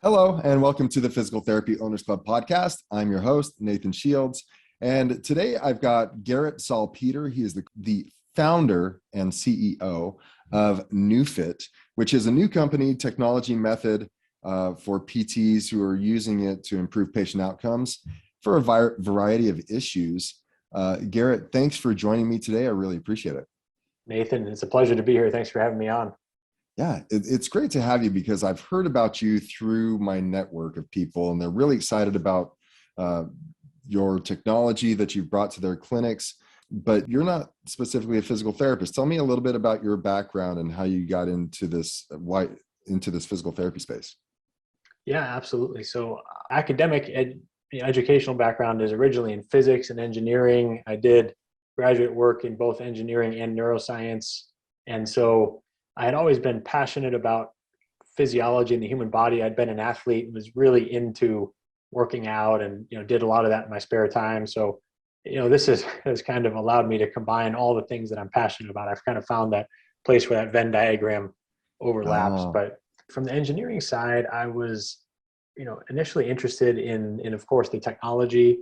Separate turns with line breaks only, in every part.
Hello, and welcome to the Physical Therapy Owners Club podcast. I'm your host, Nathan Shields. And today I've got Garrett Salpeter. He is the founder and CEO of NeuFit, which is a new company technology method for PTs who are using it to improve patient outcomes for a variety of issues. Garrett, thanks for joining me today. I really appreciate it.
Nathan, it's a pleasure to be here. Thanks for having me on.
Yeah, it's great to have you because I've heard about you through my network of people, and they're really excited about your technology that you've brought to their clinics. But you're not specifically a physical therapist. Tell me a little bit about your background and how you got into this physical therapy space.
Yeah, absolutely. So academic educational background is originally in physics and engineering. I did graduate work in both engineering and neuroscience. And so I had always been passionate about physiology in the human body. I'd been an athlete and was really into working out and, did a lot of that in my spare time. So, this has kind of allowed me to combine all the things that I'm passionate about. I've kind of found that place where that Venn diagram overlaps.
Oh,
But from the engineering side, I was, initially interested in, of course, the technology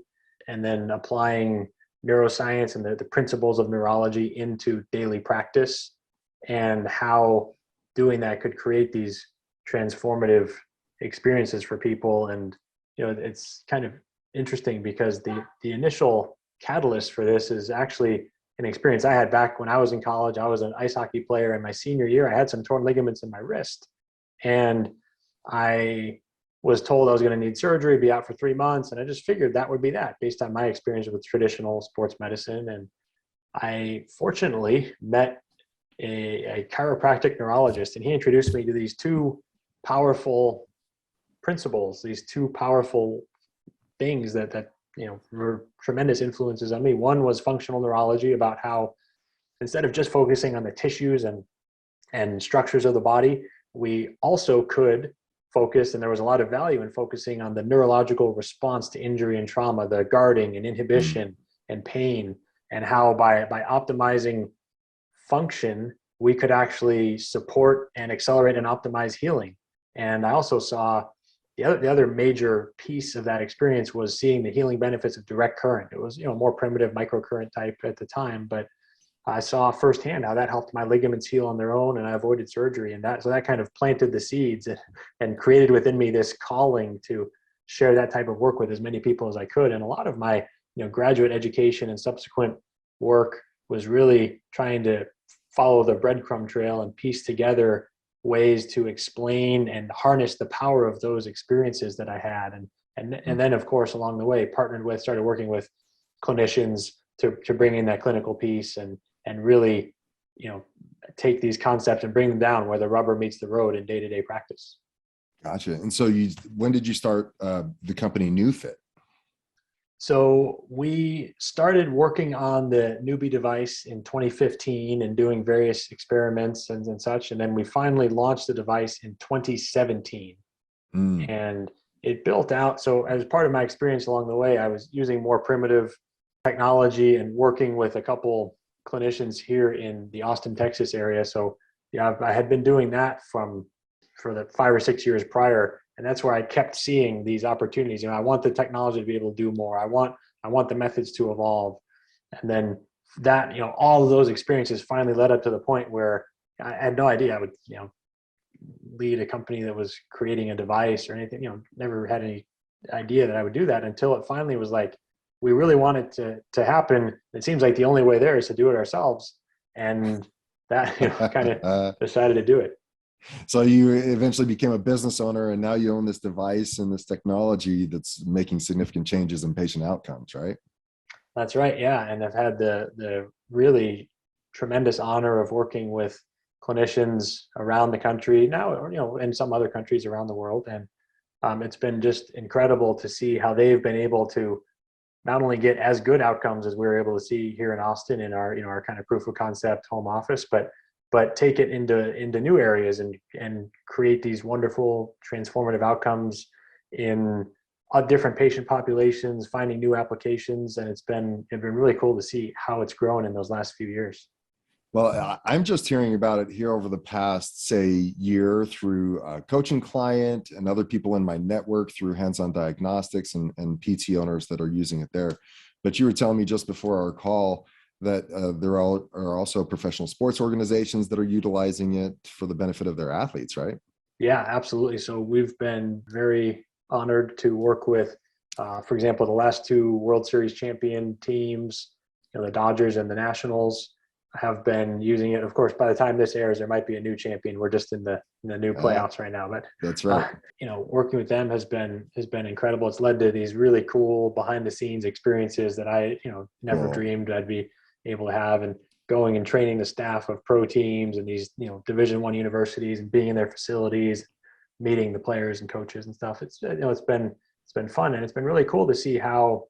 and then applying neuroscience and the principles of neurology into daily practice, and how doing that could create these transformative experiences for people. And it's kind of interesting because the initial catalyst for this is actually an experience I had back when I was in college. I was an ice hockey player. In my senior year, I had some torn ligaments in my wrist, and I was told I was going to need surgery, be out for 3 months, and I just figured that would be that based on my experience with traditional sports medicine. And I fortunately met a chiropractic neurologist, and he introduced me to these two powerful principles, these two powerful things that were tremendous influences on me. One was functional neurology, about how instead of just focusing on the tissues and structures of the body, we also could focus, and there was a lot of value in focusing on the neurological response to injury and trauma, the guarding and inhibition and pain, and how by optimizing function, we could actually support and accelerate and optimize healing. And I also saw the other major piece of that experience was seeing the healing benefits of direct current. It was, more primitive microcurrent type at the time, but I saw firsthand how that helped my ligaments heal on their own, and I avoided surgery. And so that kind of planted the seeds and created within me this calling to share that type of work with as many people as I could. And a lot of my, graduate education and subsequent work was really trying to follow the breadcrumb trail and piece together ways to explain and harness the power of those experiences that I had. And then, of course, along the way, started working with clinicians to bring in that clinical piece and really, take these concepts and bring them down where the rubber meets the road in day-to-day practice.
gotcha. And so when did you start the company NeuFit?
So we started working on the Neubie device in 2015 and doing various experiments and such. And then we finally launched the device in 2017. And it built out. So as part of my experience along the way, I was using more primitive technology and working with a couple clinicians here in the Austin, Texas area. So I had been doing that for the 5 or 6 years prior. And that's where I kept seeing these opportunities. I want the technology to be able to do more. I want the methods to evolve. And then that, all of those experiences finally led up to the point where I had no idea I would, lead a company that was creating a device or anything, never had any idea that I would do that until it finally was like, we really want it to happen. It seems like the only way there is to do it ourselves. And that kind of decided to do it.
So you eventually became a business owner, and now you own this device and this technology that's making significant changes in patient outcomes, right?
That's right. Yeah. And I've had the really tremendous honor of working with clinicians around the country now, or, in some other countries around the world. And it's been just incredible to see how they've been able to not only get as good outcomes as we were able to see here in Austin in our kind of proof of concept home office, but take it into new areas and create these wonderful transformative outcomes in different patient populations, finding new applications. And it's been really cool to see how it's grown in those last few years.
Well, I'm just hearing about it here over the past, say, year through a coaching client and other people in my network through hands-on diagnostics and PT owners that are using it there. But you were telling me just before our call that there are also professional sports organizations that are utilizing it for the benefit of their athletes, right?
Yeah, absolutely. So we've been very honored to work with, for example, the last two World Series champion teams, the Dodgers and the Nationals have been using it. Of course, by the time this airs, there might be a new champion. We're just in the new playoffs right now, but
that's right.
Working with them has been incredible. It's led to these really cool behind the scenes experiences that I never dreamed I'd be able to have, and going and training the staff of pro teams and these Division I universities and being in their facilities, meeting the players and coaches and stuff. It's been fun, and it's been really cool to see how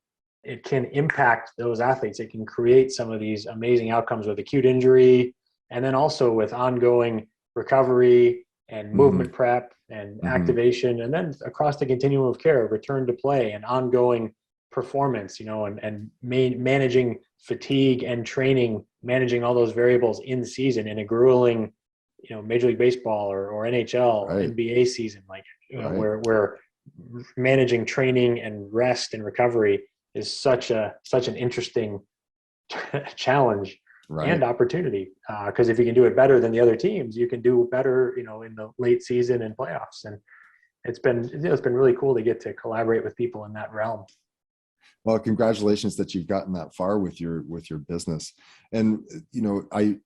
it can impact those athletes. It can create some of these amazing outcomes with acute injury, and then also with ongoing recovery and movement prep and activation, and then across the continuum of care, return to play and ongoing performance, and managing fatigue and training, managing all those variables in season in a grueling, Major League Baseball or NHL, right, NBA season, where managing training and rest and recovery is such an interesting challenge, right, and opportunity. Because if you can do it better than the other teams, you can do better, in the late season and playoffs. And it's been really cool to get to collaborate with people in that realm.
Well, congratulations that you've gotten that far with your business. And in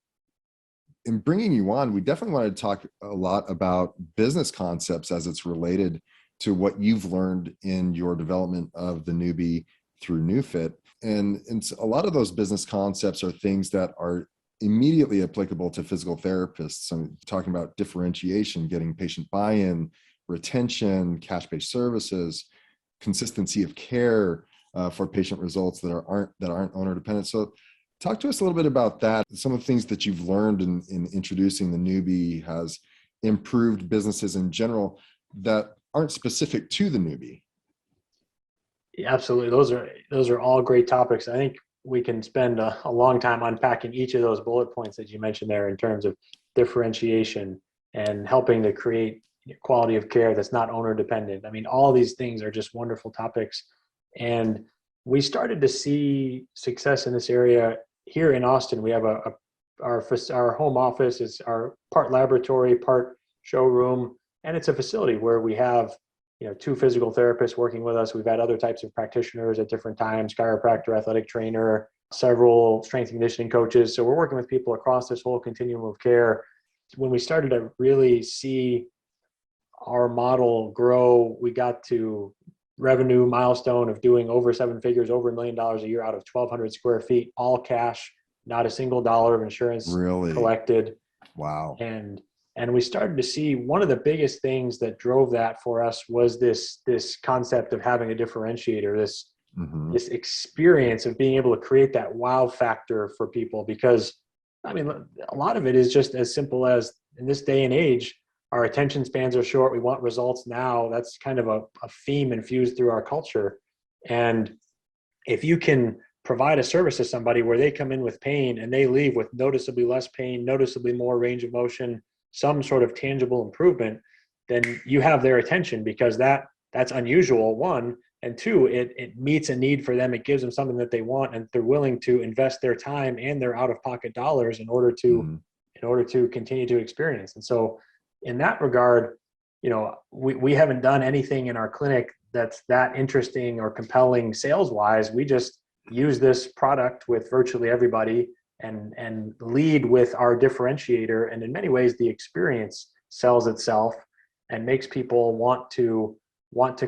bringing you on, we definitely wanted to talk a lot about business concepts as it's related to what you've learned in your development of the Neubie through NeuFit. And a lot of those business concepts are things that are immediately applicable to physical therapists. I'm talking about differentiation, getting patient buy-in, retention, cash-based services, consistency of care for patient results that aren't owner dependent. So talk to us a little bit about that. Some of the things that you've learned in introducing the Neubie has improved businesses in general that aren't specific to the Neubie.
Yeah, absolutely. Those are all great topics. I think we can spend a long time unpacking each of those bullet points that you mentioned there in terms of differentiation and helping to create quality of care that's not owner dependent. I mean, all these things are just wonderful topics. And we started to see success in this area here in Austin. We have our home office is our part laboratory, part showroom, and it's a facility where we have two physical therapists working with us. We've had other types of practitioners at different times, chiropractor, athletic trainer, several strength and conditioning coaches. So we're working with people across this whole continuum of care. When we started to really see our model grow, we got to revenue milestone of doing over 7 figures, over $1 million a year out of 1,200 square feet, all cash, not a single dollar of insurance collected.
Wow.
And we started to see one of the biggest things that drove that for us was this concept of having a differentiator, this experience of being able to create that wow factor for people. Because, I mean, a lot of it is just as simple as, in this day and age, our attention spans are short. We want results now. That's kind of a theme infused through our culture. And if you can provide a service to somebody where they come in with pain and they leave with noticeably less pain, noticeably more range of motion, some sort of tangible improvement, then you have their attention, because that's unusual, one, and two, it meets a need for them. It gives them something that they want, and they're willing to invest their time and their out-of-pocket dollars in order to continue to experience. And so in that regard, we haven't done anything in our clinic that's that interesting or compelling sales wise. We just use this product with virtually everybody and lead with our differentiator. And in many ways, the experience sells itself and makes people want to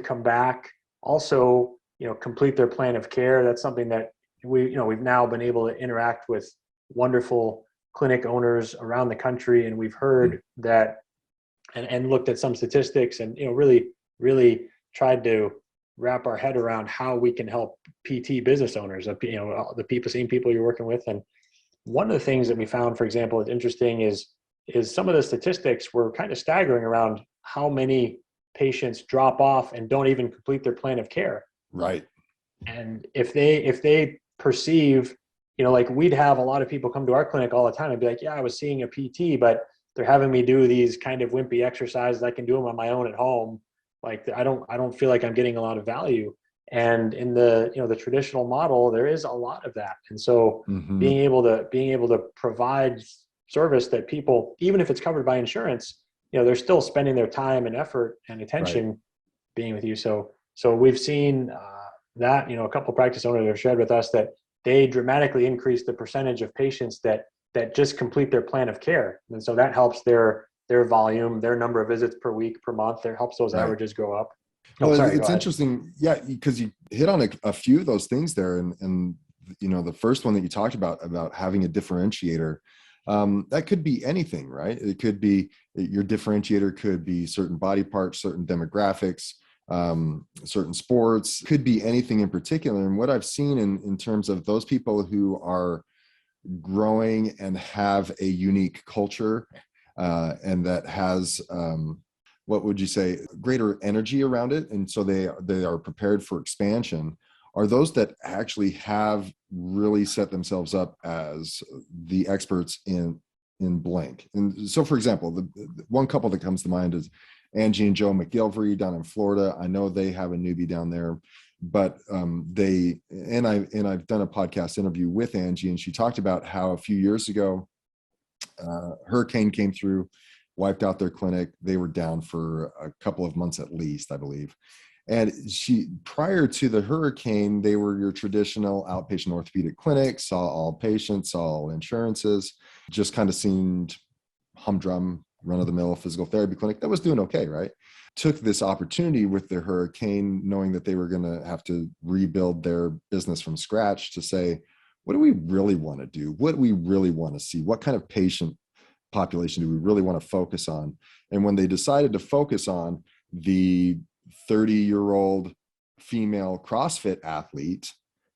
come back. Also, complete their plan of care. That's something that we've now been able to interact with wonderful clinic owners around the country. And we've heard that and looked at some statistics and, really tried to wrap our head around how we can help PT business owners, the same people you're working with. And one of the things that we found, for example, is interesting is some of the statistics were kind of staggering around how many patients drop off and don't even complete their plan of care.
Right.
And if they perceive like we'd have a lot of people come to our clinic all the time and be like, yeah, I was seeing a PT, but they're having me do these kind of wimpy exercises. I can do them on my own at home. Like I don't feel like I'm getting a lot of value. And in the traditional model, there is a lot of that. And so
Mm-hmm.
being able to provide service that people, even if it's covered by insurance, they're still spending their time and effort and
Right.
attention being with you. So we've seen that, a couple of practice owners have shared with us that they dramatically increase the percentage of patients that just complete their plan of care. And so that helps their volume, their number of visits per week, per month. It helps those
Right.
averages go up. Oh,
Well,
sorry, go
it's
ahead.
interesting. Yeah. Because you hit on a few of those things there. And, the first one that you talked about having a differentiator, that could be anything, right? It could be your differentiator could be certain body parts, certain demographics, certain sports, could be anything in particular. And what I've seen in terms of those people who are growing and have a unique culture, and that has, what would you say, greater energy around it, and so they are prepared for expansion, are those that actually have really set themselves up as the experts in blank. And so, for example, the one couple that comes to mind is Angie and Joe McGilvery down in Florida. I know they have a Neubie down there, but I've done a podcast interview with Angie, and she talked about how a few years ago, hurricane came through, wiped out their clinic. They were down for a couple of months at least, I believe. And prior to the hurricane, they were your traditional outpatient orthopedic clinic, saw all patients, saw all insurances, just kind of seemed humdrum, run-of-the-mill physical therapy clinic that was doing okay, right? Took this opportunity with the hurricane, knowing that they were going to have to rebuild their business from scratch, to say, what do we really want to do? What do we really want to see? What kind of patient population do we really want to focus on? And when they decided to focus on the 30-year-old female CrossFit athlete,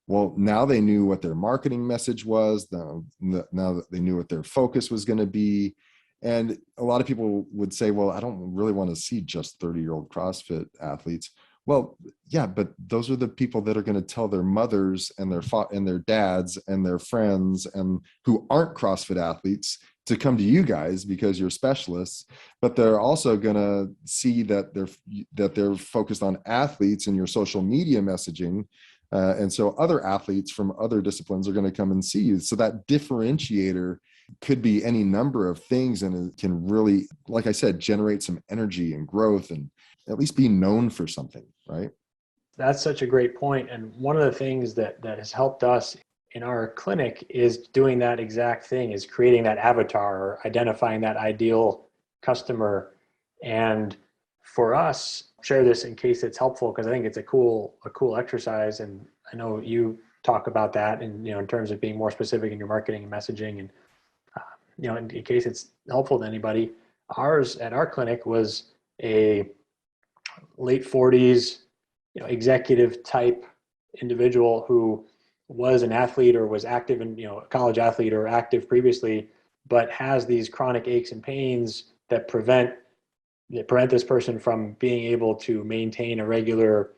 well, now they knew what their marketing message was. Now that they knew what their focus was going to be. And a lot of people would say, well, I don't really want to see just 30-year-old CrossFit athletes. Well, yeah, but those are the people that are going to tell their mothers and their dads and their friends and who aren't CrossFit athletes to come to you guys because you're specialists. But they're also going to see that they're focused on athletes in your social media messaging. And so other athletes from other disciplines are going to come and see you. So that differentiator could be any number of things, and it can really, like I said, generate some energy and growth and at least be known for something, right?
That's such a great point. And one of the things that has helped us in our clinic is doing that exact thing, is creating that avatar or identifying that ideal customer. And for us, share this in case it's helpful, because I think it's a cool exercise. And I know you talk about that in terms of being more specific in your marketing and messaging. And in case it's helpful to anybody, ours at our clinic was a late 40s, executive type individual who was an athlete or was active in, a college athlete or active previously, but has these chronic aches and pains that prevent this person from being able to maintain a regular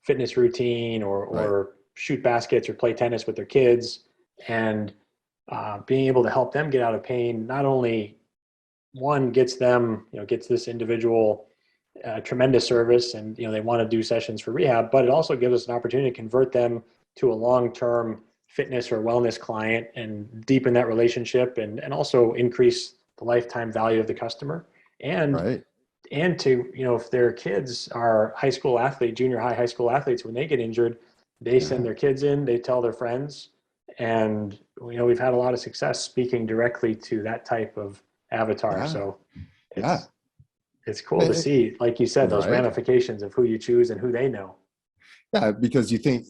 fitness routine
Right.
or shoot baskets or play tennis with their kids. And being able to help them get out of pain, not only one gets this individual tremendous service, and they want to do sessions for rehab, but it also gives us an opportunity to convert them to a long-term fitness or wellness client and deepen that relationship, and also increase the lifetime value of the customer. And
Right.
to, if their kids are junior high, high school athletes, when they get injured, they send
Yeah.
their kids in, they tell their friends. And, we've had a lot of success speaking directly to that type of avatar.
Yeah.
So
Yeah.
it's cool to
Eh,
see, like you said, those
right.
ramifications of who you choose and who they know.
Yeah, because you think,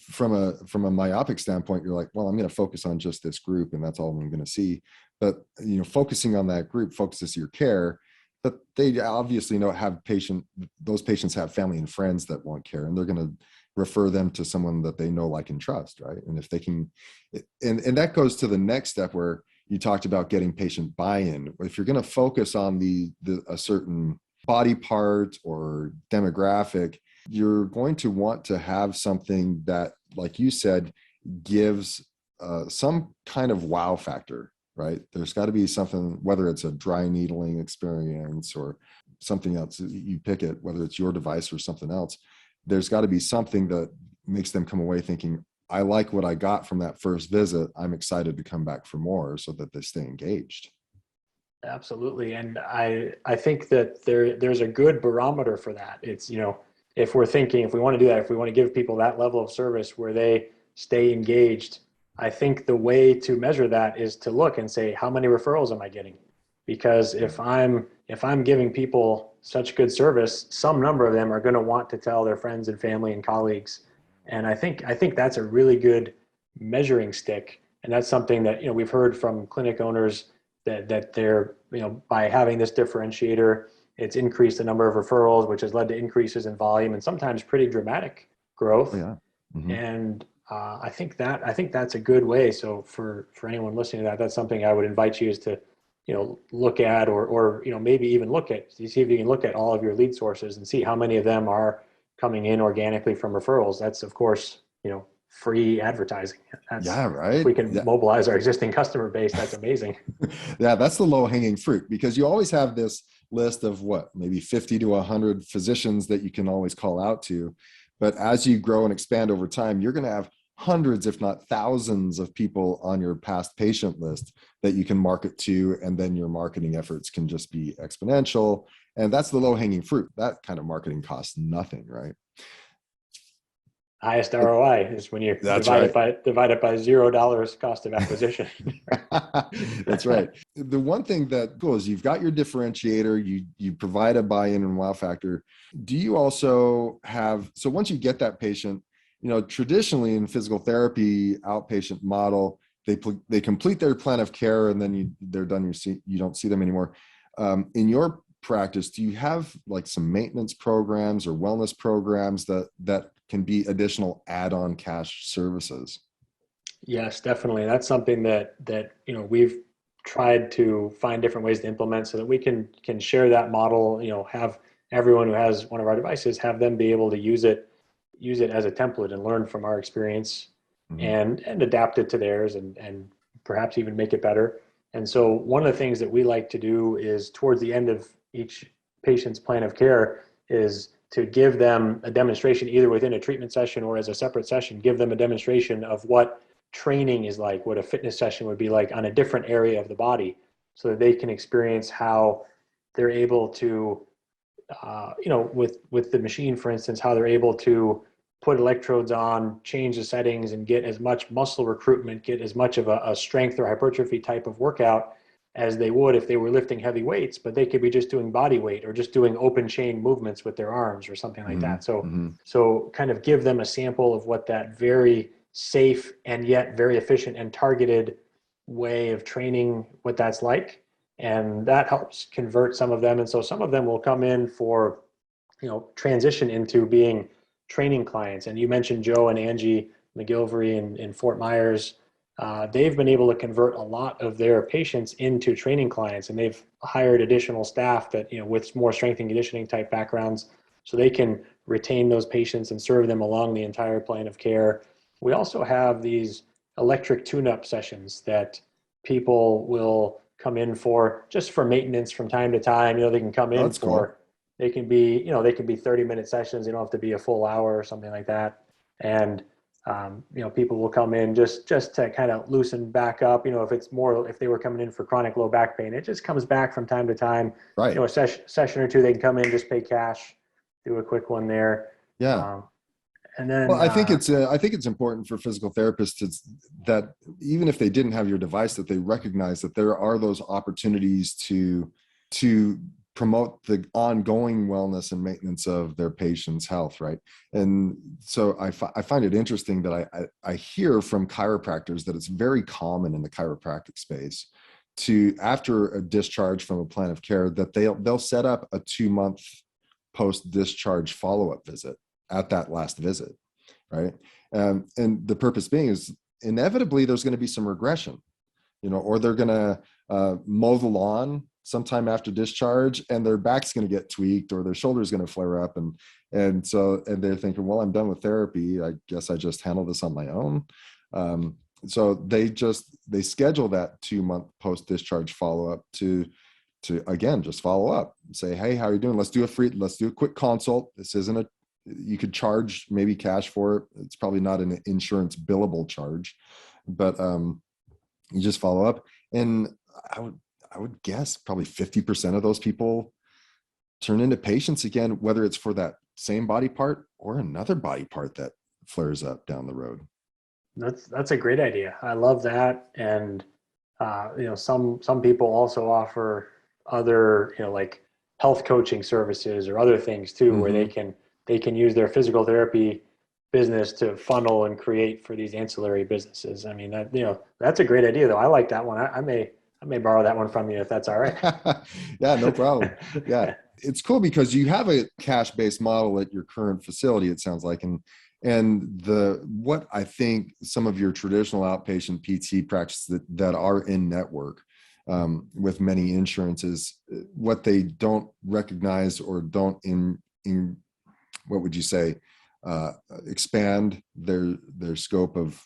from a myopic standpoint, you're like, well, I'm going to focus on just this group, and that's all I'm going to see. But focusing on that group focuses your care. But they obviously those patients have family and friends that want care, and they're going to refer them to someone that they know, like, and trust, right? And if they can, and that goes to the next step where you talked about getting patient buy-in. If you're going to focus on a certain body part or demographic, you're going to want to have something that, like you said, gives some kind of wow factor, right? There's got to be something, whether it's a dry needling experience or something else, you pick it, whether it's your device or something else, there's got to be something that makes them come away thinking, I like what I got from that first visit. I'm excited to come back for more, so that they stay engaged.
Absolutely. And I think that there's a good barometer for that. It's, if we're thinking, if we want to do that, if we want to give people that level of service where they stay engaged, I think the way to measure that is to look and say, how many referrals am I getting? Because if I'm giving people such good service, some number of them are going to want to tell their friends and family and colleagues. And I think that's a really good measuring stick. And that's something that, we've heard from clinic owners that they're, by having this differentiator, it's increased the number of referrals, which has led to increases in volume and sometimes pretty dramatic growth.
Oh, yeah. Mm-hmm.
And I think that's a good way. So for anyone listening to that, that's something I would invite you is to, look at, or maybe even see if you can look at all of your lead sources and see how many of them are coming in organically from referrals. That's, of course, free advertising.
Yeah, right.
If we can mobilize our existing customer base, that's amazing.
Yeah, that's the low hanging fruit, because you always have this list of maybe 50 to 100 physicians that you can always call out to. But as you grow and expand over time, you're going to have hundreds, if not thousands, of people on your past patient list that you can market to. And then your marketing efforts can just be exponential. And that's the low hanging fruit. That kind of marketing costs nothing, right?
Highest ROI is when you divide it by $0 cost of acquisition.
That's right. The one thing that cool is you've got your differentiator, you provide a buy-in and wow factor. Do you also have, so once you get that patient, traditionally in physical therapy outpatient model, they complete their plan of care and then they're done. You don't see them anymore. In your practice, do you have like some maintenance programs or wellness programs that can be additional add-on cash services?
Yes, definitely. That's something that we've tried to find different ways to implement so that we can share that model, have everyone who has one of our devices, have them be able to use it as a template and learn from our experience, and adapt it to theirs and perhaps even make it better. And so one of the things that we like to do is towards the end of each patient's plan of care is to give them a demonstration, either within a treatment session or as a separate session, give them a demonstration of what training is like, what a fitness session would be like on a different area of the body, so that they can experience how they're able to, with the machine, for instance, how they're able to put electrodes on, change the settings, and get as much muscle recruitment, get as much of a strength or hypertrophy type of workout as they would if they were lifting heavy weights, but they could be just doing body weight or just doing open chain movements with their arms or something like that. So kind of give them a sample of what that very safe and yet very efficient and targeted way of training, what that's like. And that helps convert some of them. And so some of them will come in for, transition into being training clients. And you mentioned Joe and Angie McGilvery in Fort Myers. They've been able to convert a lot of their patients into training clients, and they've hired additional staff that, with more strength and conditioning type backgrounds, so they can retain those patients and serve them along the entire plan of care. We also have these electric tune-up sessions that people will come in for just for maintenance from time to time. They can come in for, they can be 30-minute sessions. They don't have to be a full hour or something like that. And people will come in just to kind of loosen back up. If they were coming in for chronic low back pain, it just comes back from time to time.
Right.
A session or two, they can come in, just pay cash, do a quick one there.
Yeah.
And then,
well, I think it's important for physical therapists that even if they didn't have your device, that they recognize that there are those opportunities to promote the ongoing wellness and maintenance of their patient's health, right? And so I find it interesting that I hear from chiropractors that it's very common in the chiropractic space to, after a discharge from a plan of care, that they'll set up a 2-month post-discharge follow-up visit at that last visit, right? And the purpose being is inevitably there's going to be some regression, or they're going to mow the lawn sometime after discharge and their back's going to get tweaked or their shoulder's going to flare up. And they're thinking, well, I'm done with therapy. I guess I just handle this on my own. So they schedule that 2-month post-discharge follow-up to again, just follow up and say, hey, how are you doing? Let's do a quick consult. This isn't you could charge maybe cash for it. It's probably not an insurance billable charge, but you just follow up. And I would guess probably 50% of those people turn into patients again, whether it's for that same body part or another body part that flares up down the road.
That's a great idea. I love that. And some people also offer other, like health coaching services or other things too, where they can use their physical therapy business to funnel and create for these ancillary businesses. I mean, that's a great idea though. I like that one. I may borrow that one from you if that's all right.
Yeah, no problem. Yeah. It's cool because you have a cash-based model at your current facility, it sounds like. And what I think some of your traditional outpatient PT practices that are in network with many insurances, what they don't recognize or don't what would you say, expand their scope of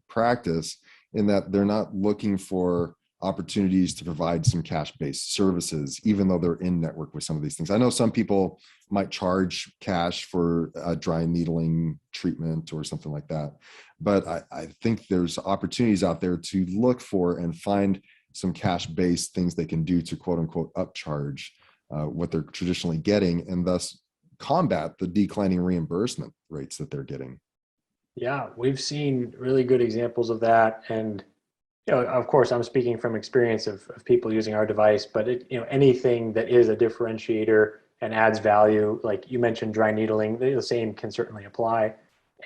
practice, in that they're not looking for opportunities to provide some cash-based services, even though they're in network with some of these things. I know some people might charge cash for a dry needling treatment or something like that, but I think there's opportunities out there to look for and find some cash-based things they can do to quote unquote upcharge what they're traditionally getting, and thus combat the declining reimbursement rates that they're getting.
Yeah, we've seen really good examples of that. And of course, I'm speaking from experience of people using our device, but anything that is a differentiator and adds value, like you mentioned, dry needling, the same can certainly apply.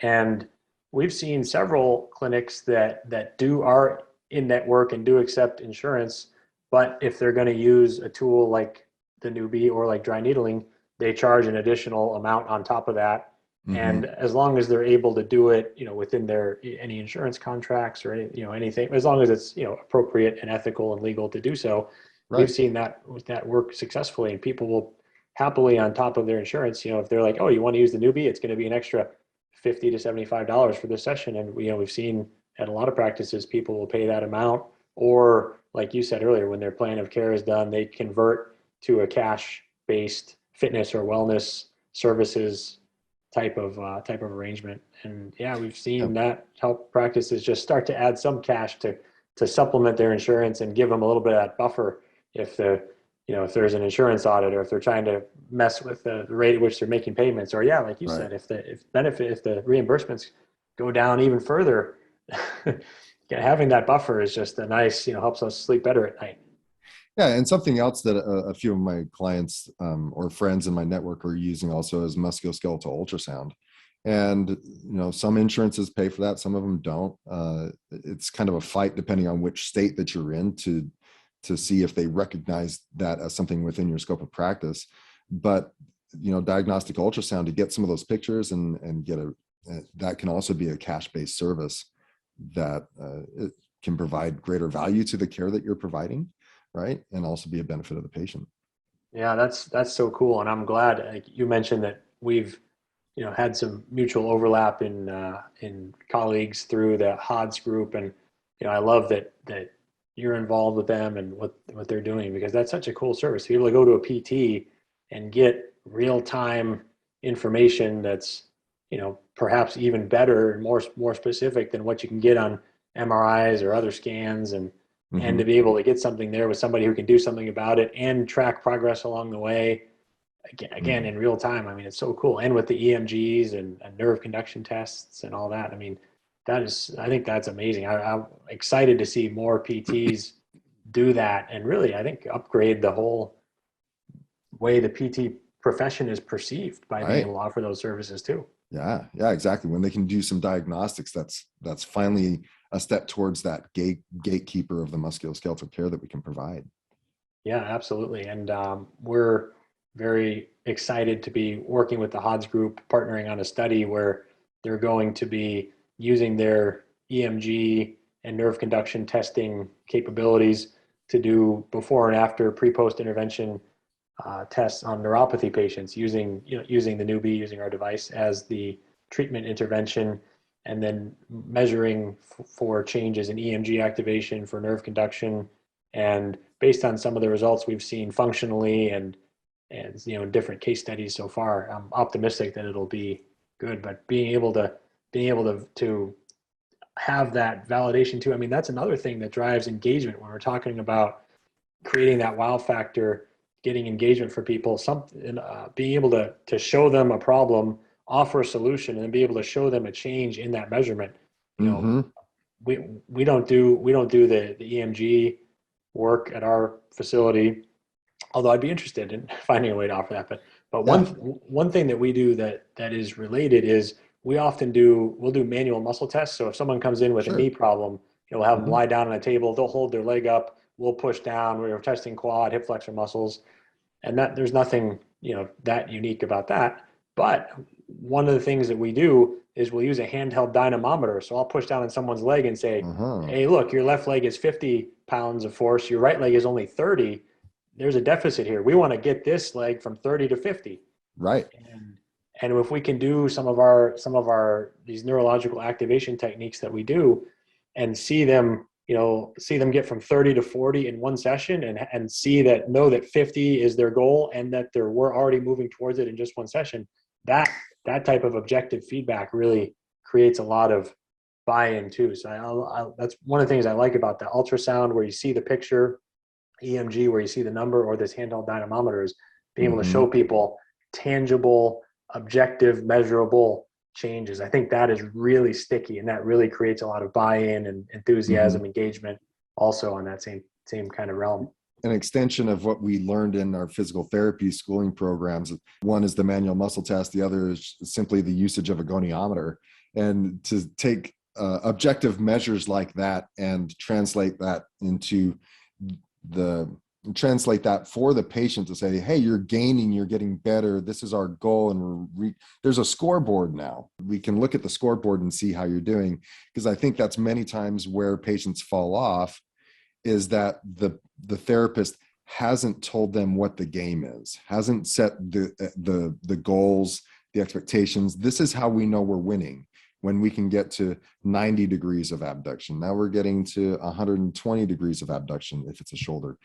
And we've seen several clinics that are in network and do accept insurance, but if they're going to use a tool like the Neubie or like dry needling, they charge an additional amount on top of that. And as long as they're able to do it, within their any insurance contracts or anything, as long as it's appropriate and ethical and legal to do so, right. We've seen that work successfully, and people will happily, on top of their insurance, if they're like, oh, you want to use the Neubie, it's going to be an extra $50 to $75 for this session, and we've seen at a lot of practices people will pay that amount, or like you said earlier, when their plan of care is done, they convert to a cash-based fitness or wellness services type of arrangement. And yeah, we've seen that help practices just start to add some cash to supplement their insurance and give them a little bit of that buffer if if there's an insurance audit, or if they're trying to mess with the rate at which they're making payments, or like you said, if the reimbursements go down even further, having that buffer is just a nice, helps us sleep better at night.
Yeah, and something else that a few of my clients or friends in my network are using also is musculoskeletal ultrasound. And, some insurances pay for that, some of them don't. It's kind of a fight depending on which state that you're in to see if they recognize that as something within your scope of practice. But, diagnostic ultrasound, to get some of those pictures and get that can also be a cash-based service that it can provide greater value to the care that you're providing. Right. And also be a benefit of the patient.
Yeah, that's so cool. And I'm glad, like you mentioned, that we've, had some mutual overlap in colleagues through the HODS group. And, I love that you're involved with them and what they're doing, because that's such a cool service. To be able to go to a PT and get real-time information that's, perhaps even better and more specific than what you can get on MRIs or other scans, and to be able to get something there with somebody who can do something about it and track progress along the way, again in real time. I mean, it's so cool. And with the EMGs and nerve conduction tests and all that, I mean, I think that's amazing. I'm excited to see more PTs do that, and really, I think, upgrade the whole way the PT profession is perceived by being able to offer those services too.
Yeah, exactly. When they can do some diagnostics, that's finally a step towards that gatekeeper of the musculoskeletal care that we can provide.
Yeah, absolutely. And we're very excited to be working with the HODS group, partnering on a study where they're going to be using their EMG and nerve conduction testing capabilities to do before and after pre-post intervention tests on neuropathy patients using the Neubie, using our device as the treatment intervention. and then measuring for changes in EMG activation for nerve conduction. And based on some of the results we've seen functionally and different case studies so far, I'm optimistic that it'll be good. But being able to have that validation too. I mean, that's another thing that drives engagement when we're talking about creating that wow factor, getting engagement for people. Something, being able to show them a problem, offer a solution, and then be able to show them a change in that measurement. You know,
Mm-hmm.
we don't do the EMG work at our facility, although I'd be interested in finding a way to offer that. But
Yeah,
one thing that we do that is related is we'll do manual muscle tests. So if someone comes in with a
sure.
knee problem, we'll have them
Mm-hmm.
lie down on a table, they'll hold their leg up, we'll push down, we're testing quad, hip flexor muscles, and that there's nothing that unique about that. But one of the things that we do is we'll use a handheld dynamometer. So I'll push down on someone's leg and say,
Uh-huh.
hey, look, your left leg is 50 pounds of force, your right leg is only 30. There's a deficit here. We want to get this leg from 30 to 50.
Right.
And and if we can do some of our these neurological activation techniques that we do and see them get from 30 to 40 in one session, and know that 50 is their goal and that we're already moving towards it in just one session, that type of objective feedback really creates a lot of buy-in too. So that's one of the things I like about the ultrasound, where you see the picture, EMG where you see the number, or this handheld dynamometer, is being able to
Mm-hmm.
show people tangible, objective, measurable changes. I think that is really sticky, and that really creates a lot of buy-in and
Mm-hmm.
enthusiasm, engagement, also on that same kind of realm.
An extension of what we learned in our physical therapy schooling programs. One is the manual muscle test. The other is simply the usage of a goniometer. And to take objective measures like that and translate that for the patient to say, hey, you're gaining, you're getting better, this is our goal, and there's a scoreboard now. We can look at the scoreboard and see how you're doing, because I think that's many times where patients fall off, is that the therapist hasn't told them what the game is, hasn't set the goals, the expectations. This is how we know we're winning, when we can get to 90 degrees of abduction. Now we're getting to 120 degrees of abduction if it's a shoulder.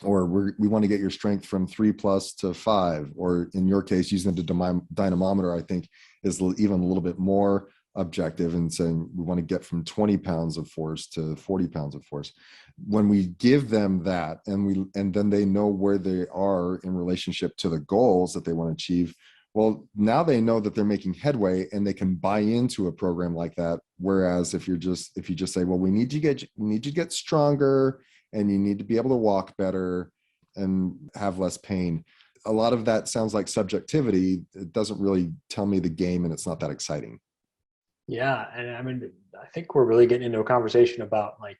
Or we want to get your strength from 3+ to 5, or in your case, using the dynamometer, I think is even a little bit more objective, and saying we want to get from 20 pounds of force to 40 pounds of force. When we give them that, and then they know where they are in relationship to the goals that they want to achieve, well, now they know that they're making headway, and they can buy into a program like that. Whereas if you just say, well, we need you to get stronger, and you need to be able to walk better and have less pain, a lot of that sounds like subjectivity. It doesn't really tell me the game, and it's not that exciting.
Yeah, and I mean, I think we're really getting into a conversation about like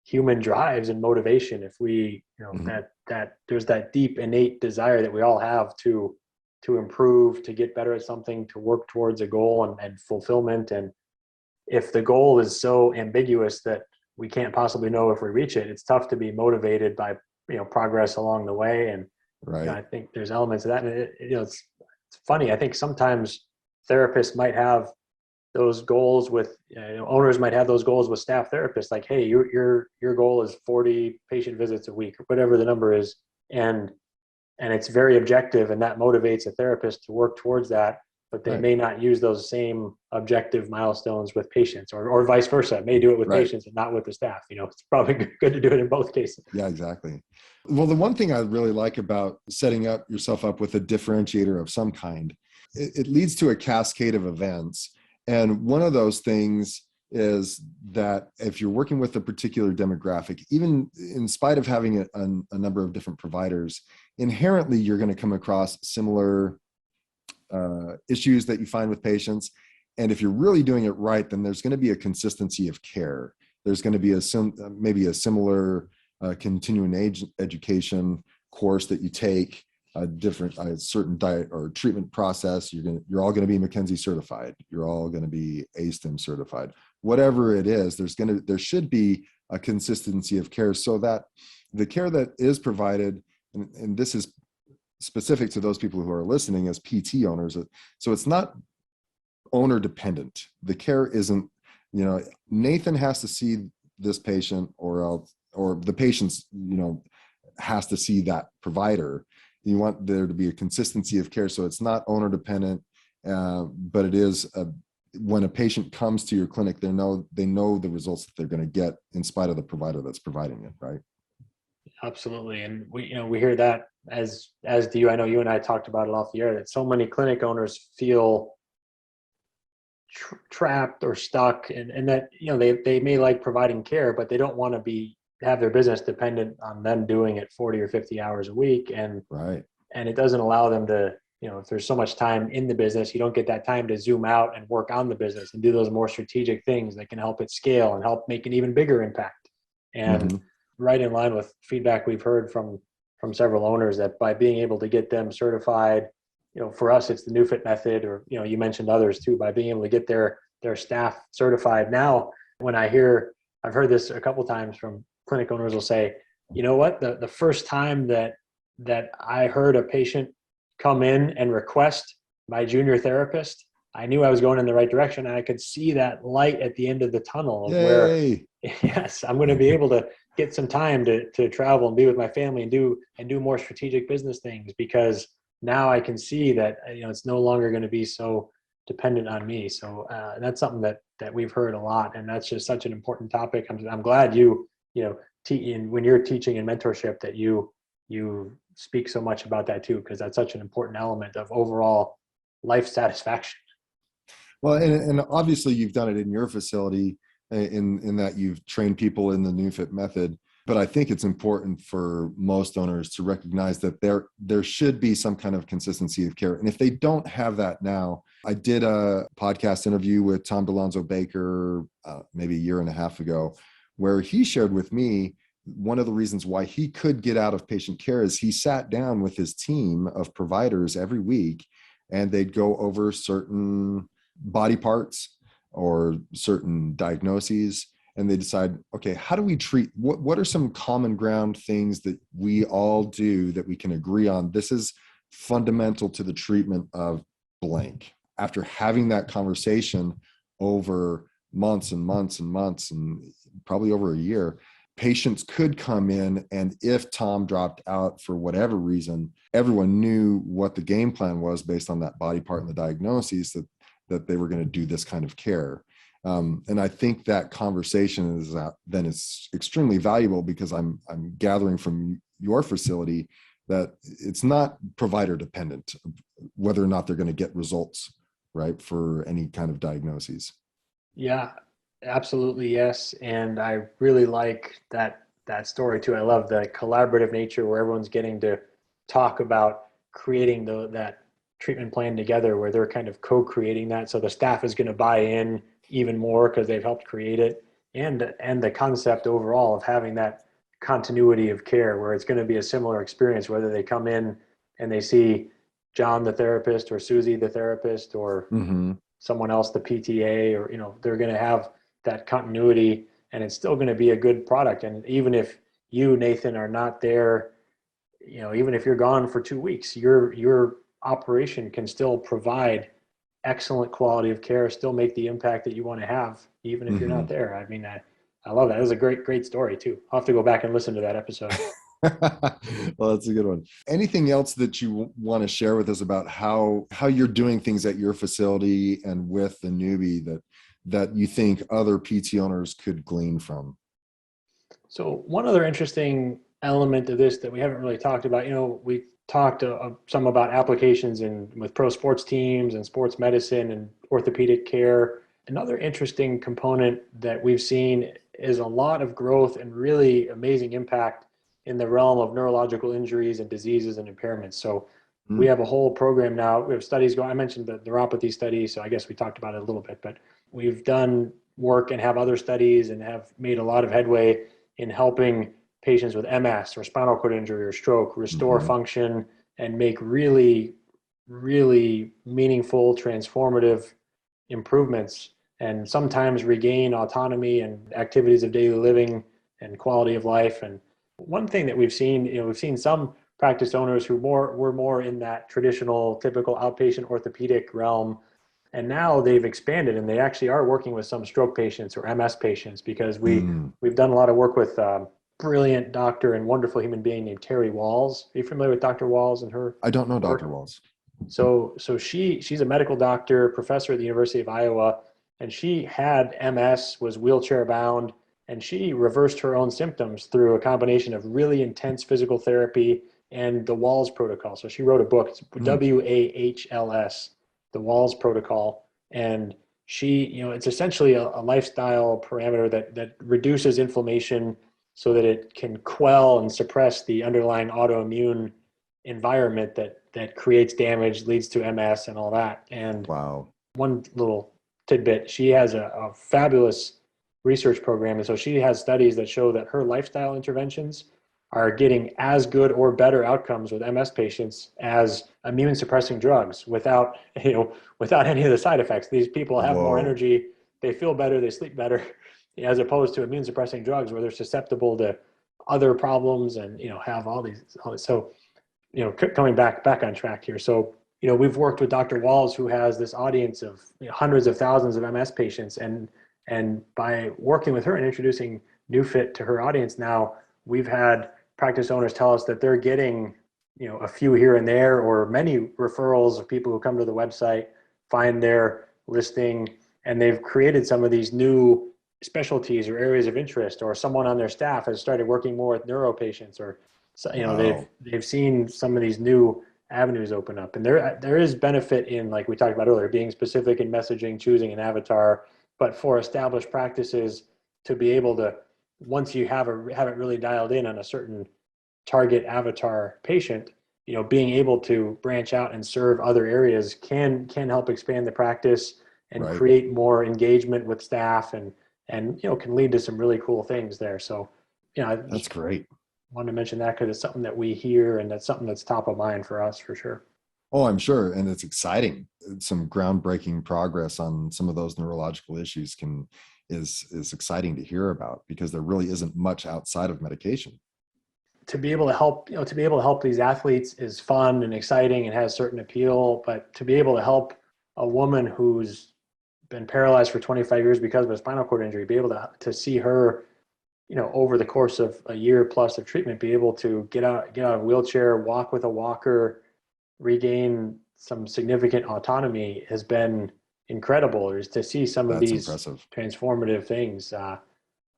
human drives and motivation. If we,
Mm-hmm.
that there's that deep innate desire that we all have to improve, to get better at something, to work towards a goal and fulfillment. And if the goal is so ambiguous that we can't possibly know if we reach it, it's tough to be motivated by progress along the way. And
Right.
I think there's elements of that. And it's funny. I think sometimes therapists might have those goals with owners might have those goals with staff therapists, like, hey, your goal is 40 patient visits a week, or whatever the number is, and it's very objective, and that motivates a therapist to work towards that. But they
Right.
may not use those same objective milestones with patients, or vice versa. May do it with
Right.
patients and not with the staff. It's probably good to do it in both cases.
Yeah, exactly. Well, the one thing I really like about setting up yourself up with a differentiator of some kind, it leads to a cascade of events. And one of those things is that if you're working with a particular demographic, even in spite of having a number of different providers, inherently you're going to come across similar issues that you find with patients. And if you're really doing it right, then there's going to be a consistency of care. There's going to be maybe a similar continuing education course that you take, a certain diet or treatment process. You're all going to be McKenzie certified. You're all going to be ASTM certified. Whatever it is, there should be a consistency of care, so that the care that is provided, and this is specific to those people who are listening as PT owners. So it's not owner dependent. The care isn't, Nathan has to see this patient, or else, or the patient's, has to see that provider. You want there to be a consistency of care. So it's not owner dependent, but it is when a patient comes to your clinic, they know the results that they're going to get in spite of the provider that's providing it, right?
Absolutely. And we hear that as do you. I know you and I talked about it off the air, that so many clinic owners feel trapped or stuck, and that, they may like providing care, but they don't want to have their business dependent on them doing it 40 or 50 hours a week. And
right.
And it doesn't allow them to, if there's so much time in the business, you don't get that time to zoom out and work on the business and do those more strategic things that can help it scale and help make an even bigger impact. And right in line with feedback we've heard from several owners, that by being able to get them certified, for us, it's the NeuFit method, or, you mentioned others too, by being able to get their staff certified. Now, when I've heard this a couple times from clinic owners will say, you know what, the first time that I heard a patient come in and request my junior therapist, I knew I was going in the right direction. And I could see that light at the end of the tunnel of where, yes, I'm going to be able to get some time to travel and be with my family and do more strategic business things, because now I can see that, it's no longer going to be so dependent on me. So that's something that we've heard a lot. And that's just such an important topic. I'm glad when you're teaching and mentorship, that you speak so much about that too, because that's such an important element of overall life satisfaction.
Well, and obviously you've done it in your facility in that you've trained people in the NeuFit method. But I think it's important for most owners to recognize that there should be some kind of consistency of care. And if they don't have that now, I did a podcast interview with Tom DeLonzo Baker maybe a year and a half ago, where he shared with me one of the reasons why he could get out of patient care is he sat down with his team of providers every week, and they'd go over certain body parts or certain diagnoses, and they decide, okay, how do we treat, what are some common ground things that we all do that we can agree on? This is fundamental to the treatment of blank. After having that conversation over months and months and months, and probably over a year, patients could come in, and if Tom dropped out for whatever reason, everyone knew what the game plan was based on that body part and the diagnoses, that they were going to do this kind of care. And I think that conversation is extremely valuable, because I'm gathering from your facility that it's not provider dependent, whether or not they're going to get results, right, for any kind of diagnoses.
Yeah, absolutely. Yes. And I really like that story too. I love the collaborative nature where everyone's getting to talk about creating that treatment plan together, where they're kind of co-creating that. So the staff is going to buy in even more because they've helped create it. And the concept overall of having that continuity of care, where it's going to be a similar experience, whether they come in and they see John, the therapist, or Susie, the therapist, or someone else, the PTA, or, they're going to have that continuity, and it's still going to be a good product. And even if you, Nathan, are not there, even if you're gone for 2 weeks, your operation can still provide excellent quality of care, still make the impact that you want to have, even if you're not there. I mean, I love that. It was a great story too. I'll have to go back and listen to that episode.
Well, that's a good one. Anything else that you want to share with us about how you're doing things at your facility and with the Neubie that you think other PT owners could glean from?
So one other interesting element of this that we haven't really talked about, we talked some about applications with pro sports teams and sports medicine and orthopedic care. Another interesting component that we've seen is a lot of growth and really amazing impact in the realm of neurological injuries and diseases and impairments. So we have a whole program now. We have studies going. I mentioned the neuropathy study, so I guess we talked about it a little bit, but we've done work and have other studies and have made a lot of headway in helping patients with MS or spinal cord injury or stroke restore function and make really, really meaningful, transformative improvements, and sometimes regain autonomy and activities of daily living and quality of life. And one thing that we've seen, we've seen some practice owners who were more in that traditional, typical outpatient orthopedic realm And now they've expanded, and they actually are working with some stroke patients or MS patients, because we've done a lot of work with brilliant doctor and wonderful human being named Terry Walls. Are you familiar with Dr. Walls and her
I don't know
work?
Dr. Walls.
So she's a medical doctor, professor at the University of Iowa, and she had MS, was wheelchair bound, and she reversed her own symptoms through a combination of really intense physical therapy and the Walls protocol. So she wrote a book, it's WAHLS, the Walls protocol, and she, it's essentially a lifestyle parameter that reduces inflammation so that it can quell and suppress the underlying autoimmune environment that creates damage, leads to MS and all that. And
Wow.
one little tidbit, she has a fabulous research program. And so she has studies that show that her lifestyle interventions are getting as good or better outcomes with MS patients as immune suppressing drugs without any of the side effects. These people have more
Whoa.
energy, they feel better, they sleep better, as opposed to immune suppressing drugs where they're susceptible to other problems and, have all these. So, coming back on track here. So, we've worked with Dr. Walls, who has this audience of hundreds of thousands of MS patients. And by working with her and introducing NeuFit to her audience now, we've had practice owners tell us that they're getting, a few here and there, or many referrals of people who come to the website, find their listing, and they've created some of these new specialties or areas of interest, or someone on their staff has started working more with neuro patients, or
Wow.
they've seen some of these new avenues open up. And there is benefit in, like we talked about earlier, being specific in messaging, choosing an avatar, but for established practices to be able to, once you have it really dialed in on a certain target avatar patient, being able to branch out and serve other areas can help expand the practice and
Right.
create more engagement with staff, and can lead to some really cool things there. So, I
That's
just
great.
wanted to mention that because it's something that we hear, and that's something that's top of mind for us for sure.
Oh, I'm sure. And it's exciting. Some groundbreaking progress on some of those neurological issues is exciting to hear about, because there really isn't much outside of medication.
To be able to help, these athletes is fun and exciting and has certain appeal, but to be able to help a woman who's been paralyzed for 25 years because of a spinal cord injury, be able to see her, over the course of a year plus of treatment, be able to get out of a wheelchair, walk with a walker, regain some significant autonomy, has been incredible. Or to see some of
That's
these
impressive.
transformative things,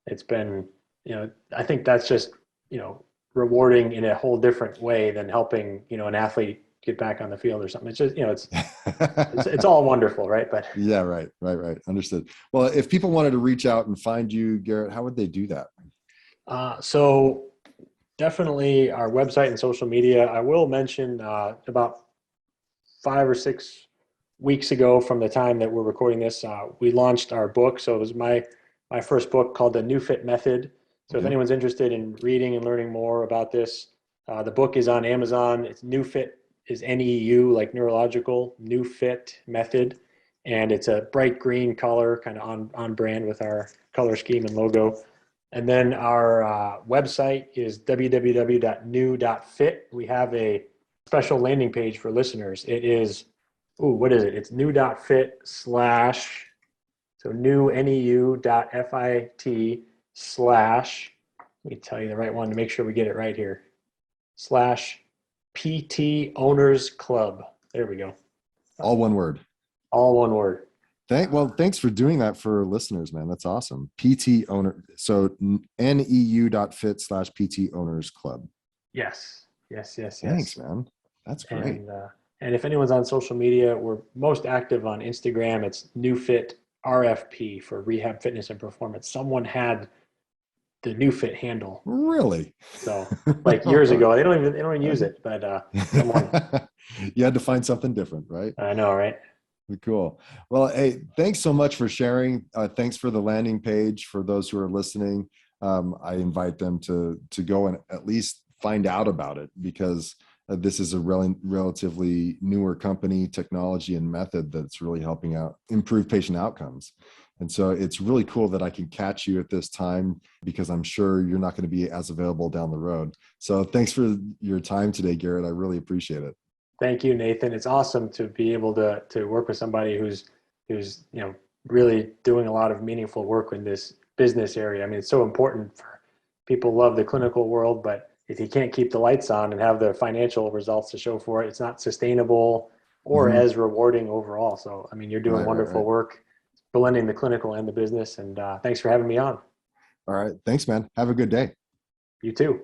it's been, I think that's just, rewarding in a whole different way than helping, an athlete get back on the field or something. It's just, it's all wonderful, right? But
Yeah, right. Understood. Well, if people wanted to reach out and find you, Garrett, how would they do that?
so definitely our website and social media. I will mention about 5 or 6 weeks ago from the time that we're recording this, we launched our book. So it was my first book, called The NeuFit Method. So if
Okay.
anyone's interested in reading and learning more about this, the book is on Amazon. It's NeuFit, is NEU, like neurological, NeuFit Method. And it's a bright green color, kind of on brand with our color scheme and logo. And then our website is www.neu.fit. We have a special landing page for listeners. It is, what is it? It's neu.fit / so neu.fit / let me tell you the right one to make sure we get it right here, / PT Owners Club. There we go.
All one word.
All one word.
Thanks for doing that for listeners, man. That's awesome. PT owner. So neu.fit / PT owners club.
Yes.
Thanks, man. That's great.
And if anyone's on social media, we're most active on Instagram. It's NeuFit RFP for Rehab Fitness and Performance. Someone had the NeuFit handle.
Really?
So like years ago, they don't even use it, but someone.
You had to find something different, right?
I know, right?
Cool. Well, hey, thanks so much for sharing. Thanks for the landing page. For those who are listening, I invite them to go and at least find out about it, because this is a relatively newer company, technology, and method that's really helping out improve patient outcomes. And so it's really cool that I can catch you at this time, because I'm sure you're not going to be as available down the road. So thanks for your time today, Garrett. I really appreciate it.
Thank you, Nathan. It's awesome to be able to work with somebody who's who's, really doing a lot of meaningful work in this business area. I mean, it's so important for people love the clinical world, but if you can't keep the lights on and have the financial results to show for it, it's not sustainable or
Hmm.
as rewarding overall. So, I mean, you're doing
Right, right,
wonderful
right.
work blending the clinical and the business. And thanks for having me on.
All right. Thanks, man. Have a good day.
You too.